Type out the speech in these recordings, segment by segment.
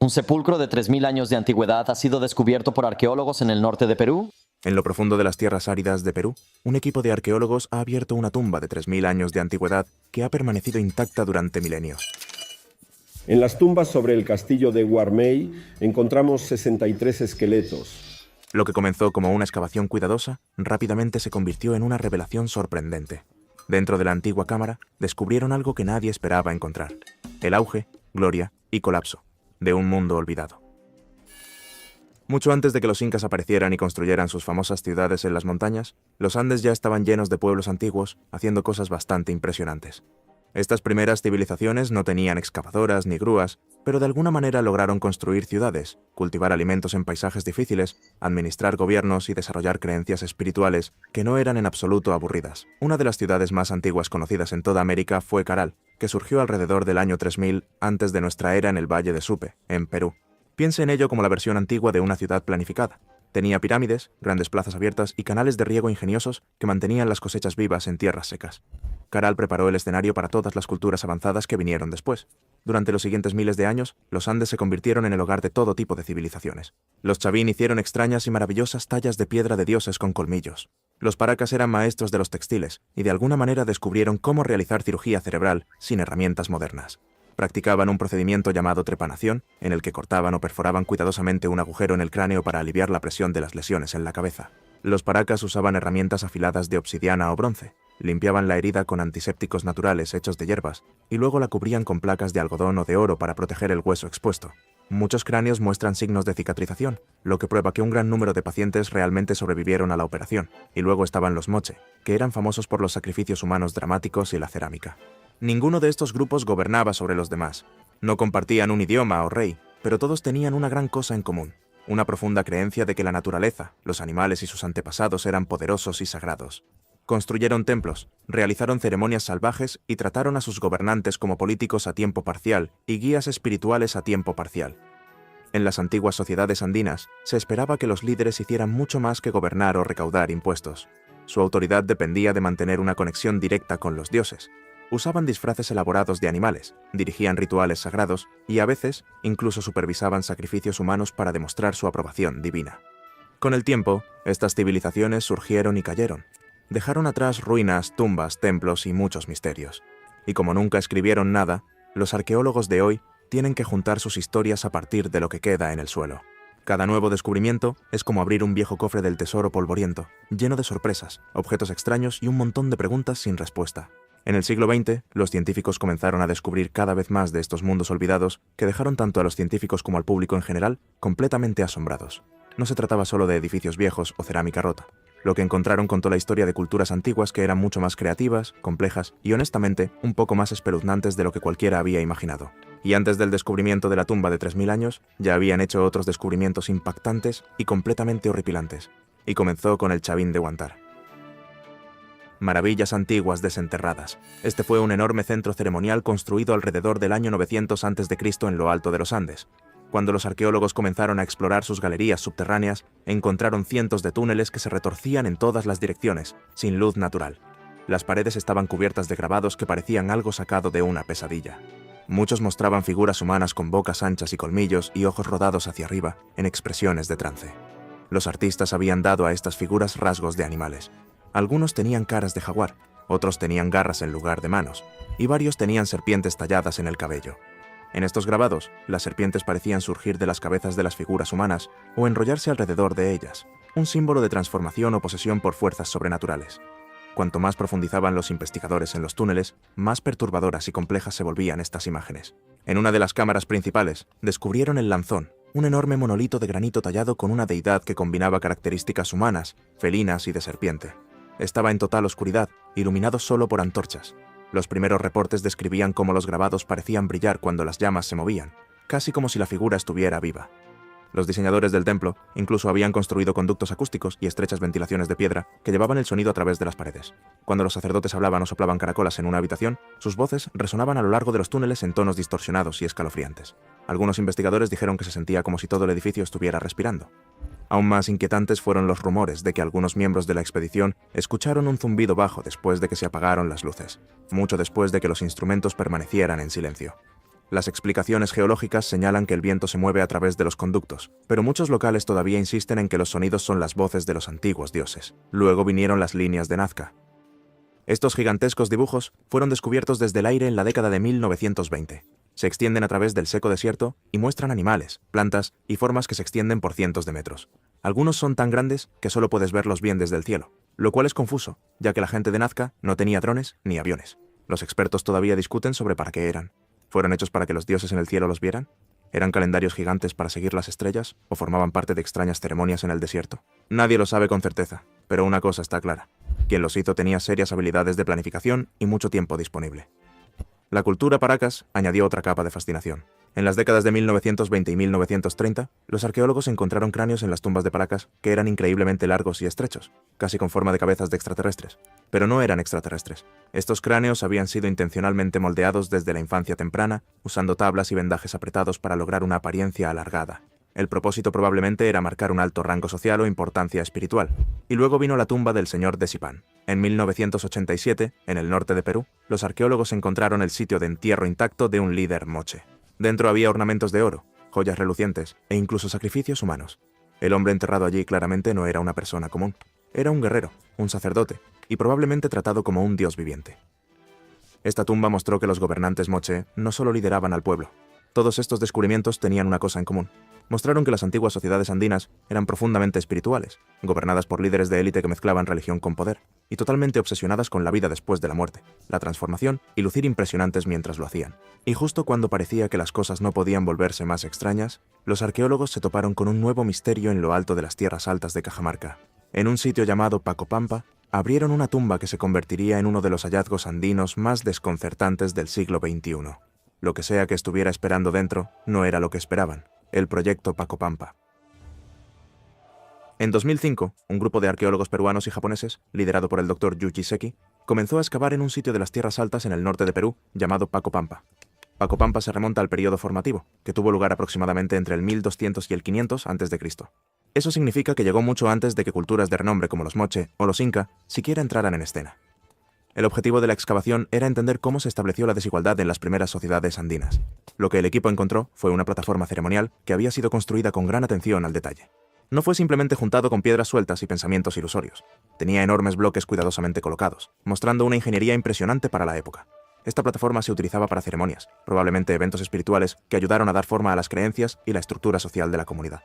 Un sepulcro de 3000 años de antigüedad ha sido descubierto por arqueólogos en el norte de Perú. En lo profundo de las tierras áridas de Perú, un equipo de arqueólogos ha abierto una tumba de 3000 años de antigüedad que ha permanecido intacta durante milenios. En las tumbas sobre el castillo de Guarmey encontramos 63 esqueletos. Lo que comenzó como una excavación cuidadosa, rápidamente se convirtió en una revelación sorprendente. Dentro de la antigua cámara, descubrieron algo que nadie esperaba encontrar: el auge, gloria y colapso de un mundo olvidado. Mucho antes de que los incas aparecieran y construyeran sus famosas ciudades en las montañas, los Andes ya estaban llenos de pueblos antiguos, haciendo cosas bastante impresionantes. Estas primeras civilizaciones no tenían excavadoras ni grúas, pero de alguna manera lograron construir ciudades, cultivar alimentos en paisajes difíciles, administrar gobiernos y desarrollar creencias espirituales que no eran en absoluto aburridas. Una de las ciudades más antiguas conocidas en toda América fue Caral, que surgió alrededor del año 3000 antes de nuestra era en el Valle de Supe, en Perú. Piense en ello como la versión antigua de una ciudad planificada. Tenía pirámides, grandes plazas abiertas y canales de riego ingeniosos que mantenían las cosechas vivas en tierras secas. Caral preparó el escenario para todas las culturas avanzadas que vinieron después. Durante los siguientes miles de años, los Andes se convirtieron en el hogar de todo tipo de civilizaciones. Los Chavín hicieron extrañas y maravillosas tallas de piedra de dioses con colmillos. Los Paracas eran maestros de los textiles y de alguna manera descubrieron cómo realizar cirugía cerebral sin herramientas modernas. Practicaban un procedimiento llamado trepanación, en el que cortaban o perforaban cuidadosamente un agujero en el cráneo para aliviar la presión de las lesiones en la cabeza. Los Paracas usaban herramientas afiladas de obsidiana o bronce, limpiaban la herida con antisépticos naturales hechos de hierbas y luego la cubrían con placas de algodón o de oro para proteger el hueso expuesto. Muchos cráneos muestran signos de cicatrización, lo que prueba que un gran número de pacientes realmente sobrevivieron a la operación. Y luego estaban los Moche, que eran famosos por los sacrificios humanos dramáticos y la cerámica. Ninguno de estos grupos gobernaba sobre los demás. No compartían un idioma o rey, pero todos tenían una gran cosa en común: una profunda creencia de que la naturaleza, los animales y sus antepasados eran poderosos y sagrados. Construyeron templos, realizaron ceremonias salvajes y trataron a sus gobernantes como políticos a tiempo parcial y guías espirituales a tiempo parcial. En las antiguas sociedades andinas, se esperaba que los líderes hicieran mucho más que gobernar o recaudar impuestos. Su autoridad dependía de mantener una conexión directa con los dioses. Usaban disfraces elaborados de animales, dirigían rituales sagrados y a veces incluso supervisaban sacrificios humanos para demostrar su aprobación divina. Con el tiempo, estas civilizaciones surgieron y cayeron. Dejaron atrás ruinas, tumbas, templos y muchos misterios. Y como nunca escribieron nada, los arqueólogos de hoy tienen que juntar sus historias a partir de lo que queda en el suelo. Cada nuevo descubrimiento es como abrir un viejo cofre del tesoro polvoriento, lleno de sorpresas, objetos extraños y un montón de preguntas sin respuesta. En el siglo XX, los científicos comenzaron a descubrir cada vez más de estos mundos olvidados que dejaron tanto a los científicos como al público en general completamente asombrados. No se trataba solo de edificios viejos o cerámica rota. Lo que encontraron contó la historia de culturas antiguas que eran mucho más creativas, complejas y honestamente un poco más espeluznantes de lo que cualquiera había imaginado. Y antes del descubrimiento de la tumba de 3000 años, ya habían hecho otros descubrimientos impactantes y completamente horripilantes. Y comenzó con el Chavín de Huántar. Maravillas antiguas desenterradas. Este fue un enorme centro ceremonial construido alrededor del año 900 a.C. en lo alto de los Andes. Cuando los arqueólogos comenzaron a explorar sus galerías subterráneas, encontraron cientos de túneles que se retorcían en todas las direcciones, sin luz natural. Las paredes estaban cubiertas de grabados que parecían algo sacado de una pesadilla. Muchos mostraban figuras humanas con bocas anchas y colmillos y ojos rodados hacia arriba, en expresiones de trance. Los artistas habían dado a estas figuras rasgos de animales. Algunos tenían caras de jaguar, otros tenían garras en lugar de manos, y varios tenían serpientes talladas en el cabello. En estos grabados, las serpientes parecían surgir de las cabezas de las figuras humanas o enrollarse alrededor de ellas, un símbolo de transformación o posesión por fuerzas sobrenaturales. Cuanto más profundizaban los investigadores en los túneles, más perturbadoras y complejas se volvían estas imágenes. En una de las cámaras principales, descubrieron el Lanzón, un enorme monolito de granito tallado con una deidad que combinaba características humanas, felinas y de serpiente. Estaba en total oscuridad, iluminado solo por antorchas. Los primeros reportes describían cómo los grabados parecían brillar cuando las llamas se movían, casi como si la figura estuviera viva. Los diseñadores del templo incluso habían construido conductos acústicos y estrechas ventilaciones de piedra que llevaban el sonido a través de las paredes. Cuando los sacerdotes hablaban o soplaban caracolas en una habitación, sus voces resonaban a lo largo de los túneles en tonos distorsionados y escalofriantes. Algunos investigadores dijeron que se sentía como si todo el edificio estuviera respirando. Aún más inquietantes fueron los rumores de que algunos miembros de la expedición escucharon un zumbido bajo después de que se apagaron las luces, mucho después de que los instrumentos permanecieran en silencio. Las explicaciones geológicas señalan que el viento se mueve a través de los conductos, pero muchos locales todavía insisten en que los sonidos son las voces de los antiguos dioses. Luego vinieron las líneas de Nazca. Estos gigantescos dibujos fueron descubiertos desde el aire en la década de 1920. Se extienden a través del seco desierto y muestran animales, plantas y formas que se extienden por cientos de metros. Algunos son tan grandes que solo puedes verlos bien desde el cielo, lo cual es confuso, ya que la gente de Nazca no tenía drones ni aviones. Los expertos todavía discuten sobre para qué eran. ¿Fueron hechos para que los dioses en el cielo los vieran? ¿Eran calendarios gigantes para seguir las estrellas o formaban parte de extrañas ceremonias en el desierto? Nadie lo sabe con certeza, pero una cosa está clara. Quien los hizo tenía serias habilidades de planificación y mucho tiempo disponible. La cultura Paracas añadió otra capa de fascinación. En las décadas de 1920 y 1930, los arqueólogos encontraron cráneos en las tumbas de Paracas que eran increíblemente largos y estrechos, casi con forma de cabezas de extraterrestres. Pero no eran extraterrestres. Estos cráneos habían sido intencionalmente moldeados desde la infancia temprana, usando tablas y vendajes apretados para lograr una apariencia alargada. El propósito probablemente era marcar un alto rango social o importancia espiritual. Y luego vino la tumba del señor de Zipán. En 1987, en el norte de Perú, los arqueólogos encontraron el sitio de entierro intacto de un líder moche. Dentro había ornamentos de oro, joyas relucientes e incluso sacrificios humanos. El hombre enterrado allí claramente no era una persona común. Era un guerrero, un sacerdote, y probablemente tratado como un dios viviente. Esta tumba mostró que los gobernantes moche no solo lideraban al pueblo. Todos estos descubrimientos tenían una cosa en común. Mostraron que las antiguas sociedades andinas eran profundamente espirituales, gobernadas por líderes de élite que mezclaban religión con poder, y totalmente obsesionadas con la vida después de la muerte, la transformación y lucir impresionantes mientras lo hacían. Y justo cuando parecía que las cosas no podían volverse más extrañas, los arqueólogos se toparon con un nuevo misterio en lo alto de las tierras altas de Cajamarca. En un sitio llamado Pacopampa, abrieron una tumba que se convertiría en uno de los hallazgos andinos más desconcertantes del siglo XXI. Lo que sea que estuviera esperando dentro no era lo que esperaban. El proyecto Pacopampa. En 2005, un grupo de arqueólogos peruanos y japoneses, liderado por el Dr. Yuji Seki, comenzó a excavar en un sitio de las tierras altas en el norte de Perú llamado Pacopampa. Pacopampa se remonta al periodo formativo, que tuvo lugar aproximadamente entre el 1200 y el 500 a.C. Eso significa que llegó mucho antes de que culturas de renombre como los moche o los inca siquiera entraran en escena. El objetivo de la excavación era entender cómo se estableció la desigualdad en las primeras sociedades andinas. Lo que el equipo encontró fue una plataforma ceremonial que había sido construida con gran atención al detalle. No fue simplemente juntado con piedras sueltas y pensamientos ilusorios. Tenía enormes bloques cuidadosamente colocados, mostrando una ingeniería impresionante para la época. Esta plataforma se utilizaba para ceremonias, probablemente eventos espirituales que ayudaron a dar forma a las creencias y la estructura social de la comunidad.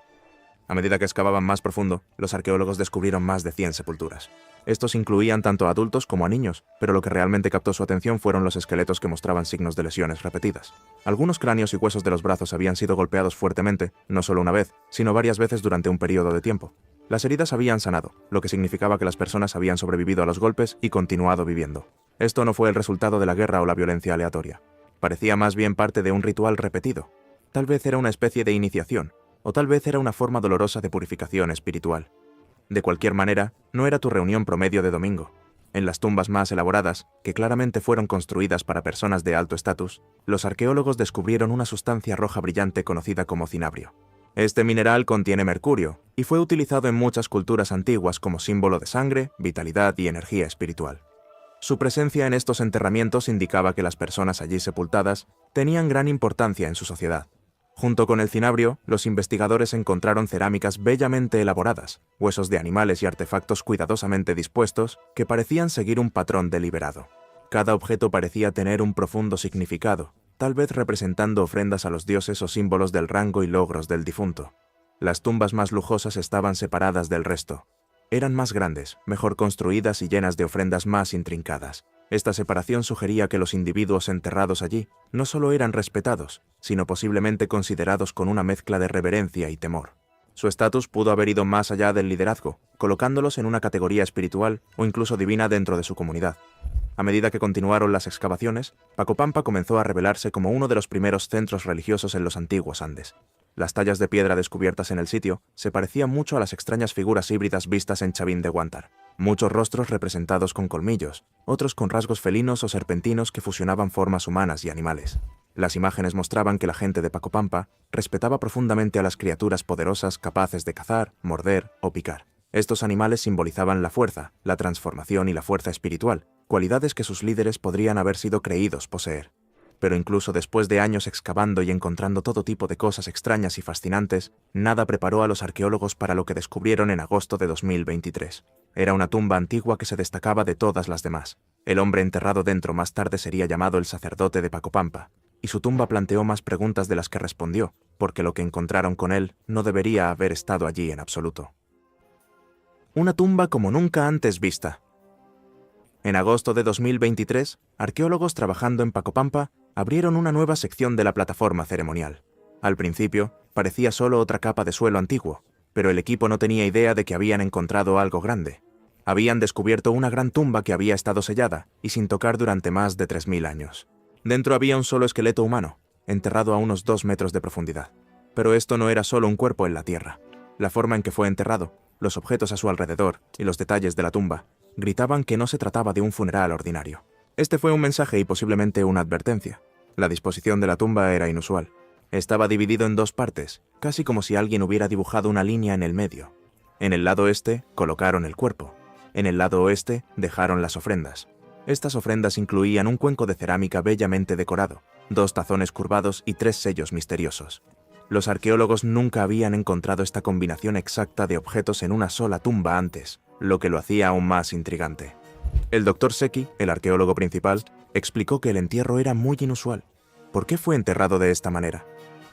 A medida que excavaban más profundo, los arqueólogos descubrieron más de 100 sepulturas. Estos incluían tanto a adultos como a niños, pero lo que realmente captó su atención fueron los esqueletos que mostraban signos de lesiones repetidas. Algunos cráneos y huesos de los brazos habían sido golpeados fuertemente, no solo una vez, sino varias veces durante un periodo de tiempo. Las heridas habían sanado, lo que significaba que las personas habían sobrevivido a los golpes y continuado viviendo. Esto no fue el resultado de la guerra o la violencia aleatoria. Parecía más bien parte de un ritual repetido. Tal vez era una especie de iniciación, o tal vez era una forma dolorosa de purificación espiritual. De cualquier manera, no era tu reunión promedio de domingo. En las tumbas más elaboradas, que claramente fueron construidas para personas de alto estatus, los arqueólogos descubrieron una sustancia roja brillante conocida como cinabrio. Este mineral contiene mercurio, y fue utilizado en muchas culturas antiguas como símbolo de sangre, vitalidad y energía espiritual. Su presencia en estos enterramientos indicaba que las personas allí sepultadas tenían gran importancia en su sociedad. Junto con el cinabrio, los investigadores encontraron cerámicas bellamente elaboradas, huesos de animales y artefactos cuidadosamente dispuestos que parecían seguir un patrón deliberado. Cada objeto parecía tener un profundo significado, tal vez representando ofrendas a los dioses o símbolos del rango y logros del difunto. Las tumbas más lujosas estaban separadas del resto. Eran más grandes, mejor construidas y llenas de ofrendas más intrincadas. Esta separación sugería que los individuos enterrados allí no solo eran respetados, sino posiblemente considerados con una mezcla de reverencia y temor. Su estatus pudo haber ido más allá del liderazgo, colocándolos en una categoría espiritual o incluso divina dentro de su comunidad. A medida que continuaron las excavaciones, Pacopampa comenzó a revelarse como uno de los primeros centros religiosos en los antiguos Andes. Las tallas de piedra descubiertas en el sitio se parecían mucho a las extrañas figuras híbridas vistas en Chavín de Huántar. Muchos rostros representados con colmillos, otros con rasgos felinos o serpentinos que fusionaban formas humanas y animales. Las imágenes mostraban que la gente de Pacopampa respetaba profundamente a las criaturas poderosas capaces de cazar, morder o picar. Estos animales simbolizaban la fuerza, la transformación y la fuerza espiritual, cualidades que sus líderes podrían haber sido creídos poseer. Pero incluso después de años excavando y encontrando todo tipo de cosas extrañas y fascinantes, nada preparó a los arqueólogos para lo que descubrieron en agosto de 2023. Era una tumba antigua que se destacaba de todas las demás. El hombre enterrado dentro más tarde sería llamado el sacerdote de Pacopampa, y su tumba planteó más preguntas de las que respondió, porque lo que encontraron con él no debería haber estado allí en absoluto. Una tumba como nunca antes vista. En agosto de 2023, arqueólogos trabajando en Pacopampa abrieron una nueva sección de la plataforma ceremonial. Al principio, parecía solo otra capa de suelo antiguo, pero el equipo no tenía idea de que habían encontrado algo grande. Habían descubierto una gran tumba que había estado sellada y sin tocar durante más de 3000 años. Dentro había un solo esqueleto humano, enterrado a unos 2 metros de profundidad. Pero esto no era solo un cuerpo en la tierra. La forma en que fue enterrado, los objetos a su alrededor y los detalles de la tumba gritaban que no se trataba de un funeral ordinario. Este fue un mensaje y posiblemente una advertencia. La disposición de la tumba era inusual. Estaba dividido en 2 partes, casi como si alguien hubiera dibujado una línea en el medio. En el lado este colocaron el cuerpo. En el lado oeste dejaron las ofrendas. Estas ofrendas incluían un cuenco de cerámica bellamente decorado, 2 tazones curvados y 3 sellos misteriosos. Los arqueólogos nunca habían encontrado esta combinación exacta de objetos en una sola tumba antes, lo que lo hacía aún más intrigante. El Dr. Seki, el arqueólogo principal, explicó que el entierro era muy inusual. ¿Por qué fue enterrado de esta manera?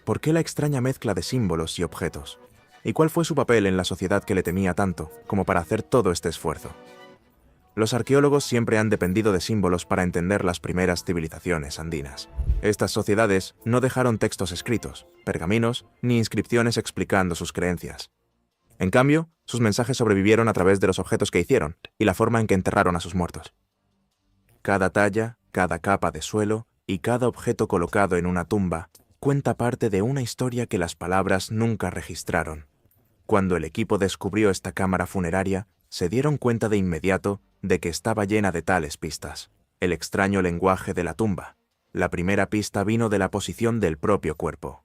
¿Por qué la extraña mezcla de símbolos y objetos? ¿Y cuál fue su papel en la sociedad que le temía tanto como para hacer todo este esfuerzo? Los arqueólogos siempre han dependido de símbolos para entender las primeras civilizaciones andinas. Estas sociedades no dejaron textos escritos, pergaminos ni inscripciones explicando sus creencias. En cambio, sus mensajes sobrevivieron a través de los objetos que hicieron y la forma en que enterraron a sus muertos. Cada talla, cada capa de suelo y cada objeto colocado en una tumba cuenta parte de una historia que las palabras nunca registraron. Cuando el equipo descubrió esta cámara funeraria, se dieron cuenta de inmediato de que estaba llena de tales pistas. El extraño lenguaje de la tumba. La primera pista vino de la posición del propio cuerpo.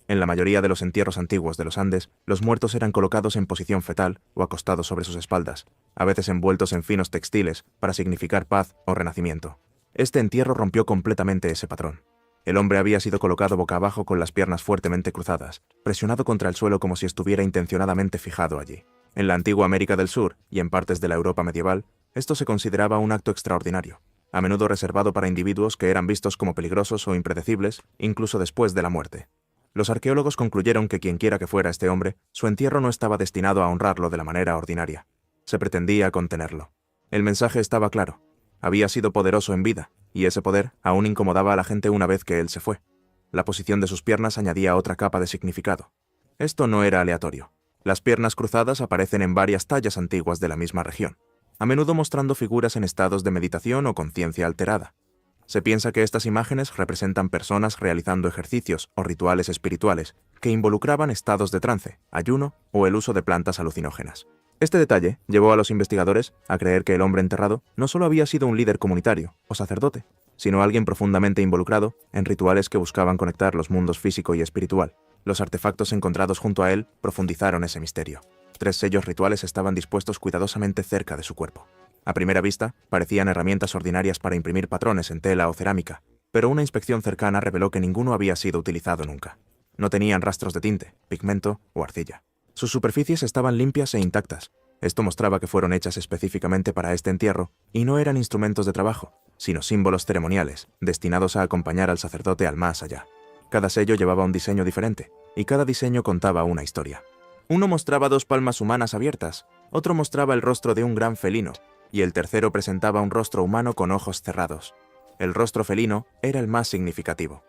En la mayoría de los entierros antiguos de los Andes, los muertos eran colocados en posición fetal o acostados sobre sus espaldas, a veces envueltos en finos textiles para significar paz o renacimiento. Este entierro rompió completamente ese patrón. El hombre había sido colocado boca abajo con las piernas fuertemente cruzadas, presionado contra el suelo como si estuviera intencionadamente fijado allí. En la antigua América del Sur y en partes de la Europa medieval, esto se consideraba un acto extraordinario, a menudo reservado para individuos que eran vistos como peligrosos o impredecibles, incluso después de la muerte. Los arqueólogos concluyeron que quienquiera que fuera este hombre, su entierro no estaba destinado a honrarlo de la manera ordinaria. Se pretendía contenerlo. El mensaje estaba claro. Había sido poderoso en vida, y ese poder aún incomodaba a la gente una vez que él se fue. La posición de sus piernas añadía otra capa de significado. Esto no era aleatorio. Las piernas cruzadas aparecen en varias tallas antiguas de la misma región, a menudo mostrando figuras en estados de meditación o conciencia alterada. Se piensa que estas imágenes representan personas realizando ejercicios o rituales espirituales que involucraban estados de trance, ayuno o el uso de plantas alucinógenas. Este detalle llevó a los investigadores a creer que el hombre enterrado no solo había sido un líder comunitario o sacerdote, sino alguien profundamente involucrado en rituales que buscaban conectar los mundos físico y espiritual. Los artefactos encontrados junto a él profundizaron ese misterio. 3 sellos rituales estaban dispuestos cuidadosamente cerca de su cuerpo. A primera vista, parecían herramientas ordinarias para imprimir patrones en tela o cerámica, pero una inspección cercana reveló que ninguno había sido utilizado nunca. No tenían rastros de tinte, pigmento o arcilla. Sus superficies estaban limpias e intactas. Esto mostraba que fueron hechas específicamente para este entierro y no eran instrumentos de trabajo, sino símbolos ceremoniales, destinados a acompañar al sacerdote al más allá. Cada sello llevaba un diseño diferente, y cada diseño contaba una historia. Uno mostraba 2 palmas humanas abiertas, otro mostraba el rostro de un gran felino, y el tercero presentaba un rostro humano con ojos cerrados. El rostro felino era el más significativo.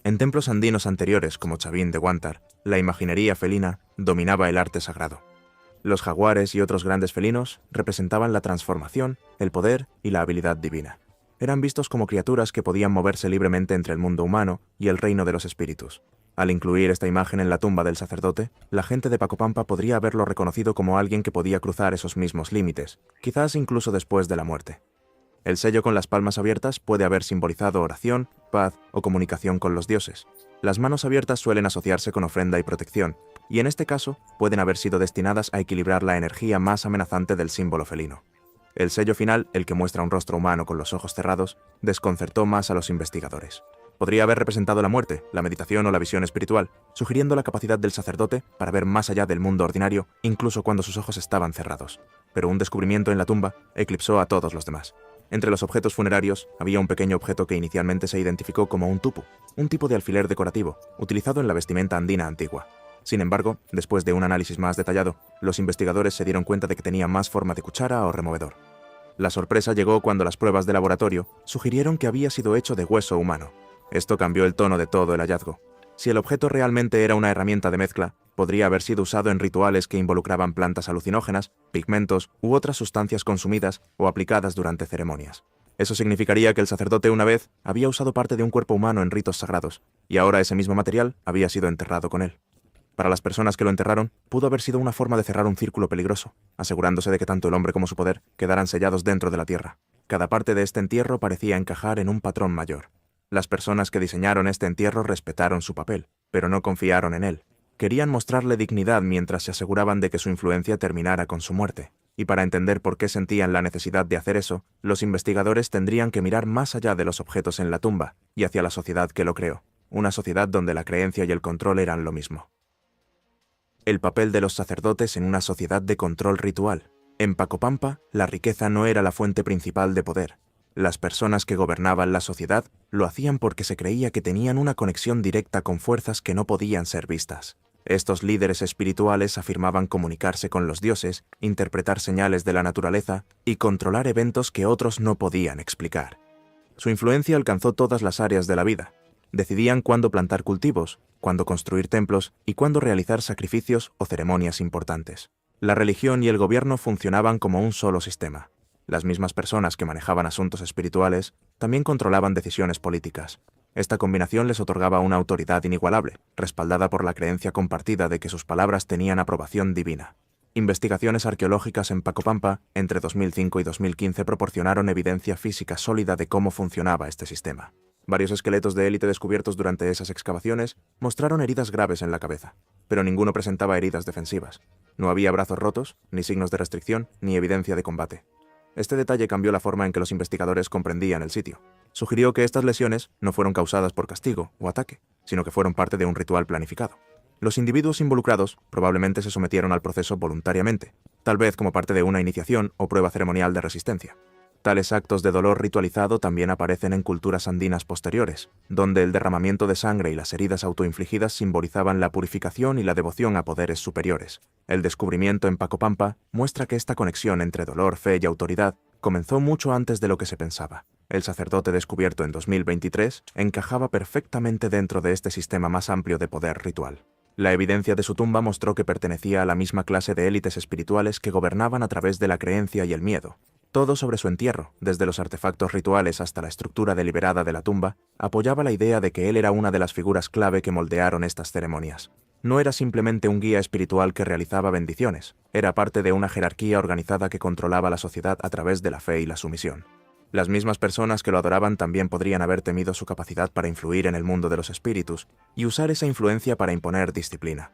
En templos andinos anteriores como Chavín de Huántar, la imaginería felina dominaba el arte sagrado. Los jaguares y otros grandes felinos representaban la transformación, el poder y la habilidad divina. Eran vistos como criaturas que podían moverse libremente entre el mundo humano y el reino de los espíritus. Al incluir esta imagen en la tumba del sacerdote, la gente de Pacopampa podría haberlo reconocido como alguien que podía cruzar esos mismos límites, quizás incluso después de la muerte. El sello con las palmas abiertas puede haber simbolizado oración, paz o comunicación con los dioses. Las manos abiertas suelen asociarse con ofrenda y protección, y en este caso pueden haber sido destinadas a equilibrar la energía más amenazante del símbolo felino. El sello final, el que muestra un rostro humano con los ojos cerrados, desconcertó más a los investigadores. Podría haber representado la muerte, la meditación o la visión espiritual, sugiriendo la capacidad del sacerdote para ver más allá del mundo ordinario, incluso cuando sus ojos estaban cerrados. Pero un descubrimiento en la tumba eclipsó a todos los demás. Entre los objetos funerarios había un pequeño objeto que inicialmente se identificó como un tupu, un tipo de alfiler decorativo, utilizado en la vestimenta andina antigua. Sin embargo, después de un análisis más detallado, los investigadores se dieron cuenta de que tenía más forma de cuchara o removedor. La sorpresa llegó cuando las pruebas de laboratorio sugirieron que había sido hecho de hueso humano. Esto cambió el tono de todo el hallazgo. Si el objeto realmente era una herramienta de mezcla, podría haber sido usado en rituales que involucraban plantas alucinógenas, pigmentos u otras sustancias consumidas o aplicadas durante ceremonias. Eso significaría que el sacerdote una vez había usado parte de un cuerpo humano en ritos sagrados, y ahora ese mismo material había sido enterrado con él. Para las personas que lo enterraron, pudo haber sido una forma de cerrar un círculo peligroso, asegurándose de que tanto el hombre como su poder quedaran sellados dentro de la tierra. Cada parte de este entierro parecía encajar en un patrón mayor. Las personas que diseñaron este entierro respetaron su papel, pero no confiaron en él. Querían mostrarle dignidad mientras se aseguraban de que su influencia terminara con su muerte. Y para entender por qué sentían la necesidad de hacer eso, los investigadores tendrían que mirar más allá de los objetos en la tumba y hacia la sociedad que lo creó, una sociedad donde la creencia y el control eran lo mismo. El papel de los sacerdotes en una sociedad de control ritual. En Pacopampa, la riqueza no era la fuente principal de poder. Las personas que gobernaban la sociedad lo hacían porque se creía que tenían una conexión directa con fuerzas que no podían ser vistas. Estos líderes espirituales afirmaban comunicarse con los dioses, interpretar señales de la naturaleza y controlar eventos que otros no podían explicar. Su influencia alcanzó todas las áreas de la vida. Decidían cuándo plantar cultivos, cuándo construir templos y cuándo realizar sacrificios o ceremonias importantes. La religión y el gobierno funcionaban como un solo sistema. Las mismas personas que manejaban asuntos espirituales también controlaban decisiones políticas. Esta combinación les otorgaba una autoridad inigualable, respaldada por la creencia compartida de que sus palabras tenían aprobación divina. Investigaciones arqueológicas en Pacopampa entre 2005 y 2015 proporcionaron evidencia física sólida de cómo funcionaba este sistema. Varios esqueletos de élite descubiertos durante esas excavaciones mostraron heridas graves en la cabeza, pero ninguno presentaba heridas defensivas. No había brazos rotos, ni signos de restricción, ni evidencia de combate. Este detalle cambió la forma en que los investigadores comprendían el sitio. Sugirió que estas lesiones no fueron causadas por castigo o ataque, sino que fueron parte de un ritual planificado. Los individuos involucrados probablemente se sometieron al proceso voluntariamente, tal vez como parte de una iniciación o prueba ceremonial de resistencia. Tales actos de dolor ritualizado también aparecen en culturas andinas posteriores, donde el derramamiento de sangre y las heridas autoinfligidas simbolizaban la purificación y la devoción a poderes superiores. El descubrimiento en Pacopampa muestra que esta conexión entre dolor, fe y autoridad comenzó mucho antes de lo que se pensaba. El sacerdote descubierto en 2023 encajaba perfectamente dentro de este sistema más amplio de poder ritual. La evidencia de su tumba mostró que pertenecía a la misma clase de élites espirituales que gobernaban a través de la creencia y el miedo. Todo sobre su entierro, desde los artefactos rituales hasta la estructura deliberada de la tumba, apoyaba la idea de que él era una de las figuras clave que moldearon estas ceremonias. No era simplemente un guía espiritual que realizaba bendiciones, era parte de una jerarquía organizada que controlaba la sociedad a través de la fe y la sumisión. Las mismas personas que lo adoraban también podrían haber temido su capacidad para influir en el mundo de los espíritus y usar esa influencia para imponer disciplina.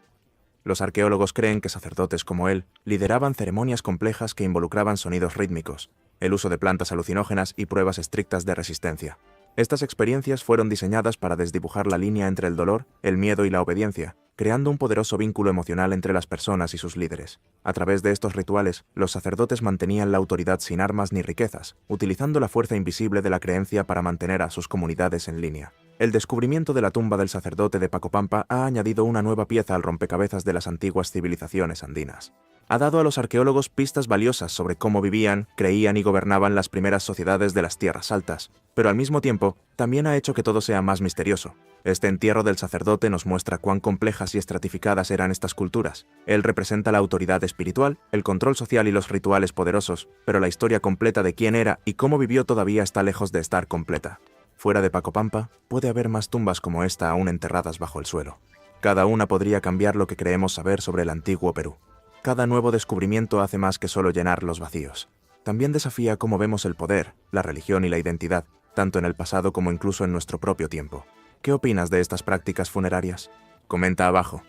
Los arqueólogos creen que sacerdotes como él lideraban ceremonias complejas que involucraban sonidos rítmicos, el uso de plantas alucinógenas y pruebas estrictas de resistencia. Estas experiencias fueron diseñadas para desdibujar la línea entre el dolor, el miedo y la obediencia, creando un poderoso vínculo emocional entre las personas y sus líderes. A través de estos rituales, los sacerdotes mantenían la autoridad sin armas ni riquezas, utilizando la fuerza invisible de la creencia para mantener a sus comunidades en línea. El descubrimiento de la tumba del sacerdote de Pacopampa ha añadido una nueva pieza al rompecabezas de las antiguas civilizaciones andinas. Ha dado a los arqueólogos pistas valiosas sobre cómo vivían, creían y gobernaban las primeras sociedades de las tierras altas, pero al mismo tiempo, también ha hecho que todo sea más misterioso. Este entierro del sacerdote nos muestra cuán complejas y estratificadas eran estas culturas. Él representa la autoridad espiritual, el control social y los rituales poderosos, pero la historia completa de quién era y cómo vivió todavía está lejos de estar completa. Fuera de Pacopampa, puede haber más tumbas como esta aún enterradas bajo el suelo. Cada una podría cambiar lo que creemos saber sobre el antiguo Perú. Cada nuevo descubrimiento hace más que solo llenar los vacíos. También desafía cómo vemos el poder, la religión y la identidad, tanto en el pasado como incluso en nuestro propio tiempo. ¿Qué opinas de estas prácticas funerarias? Comenta abajo.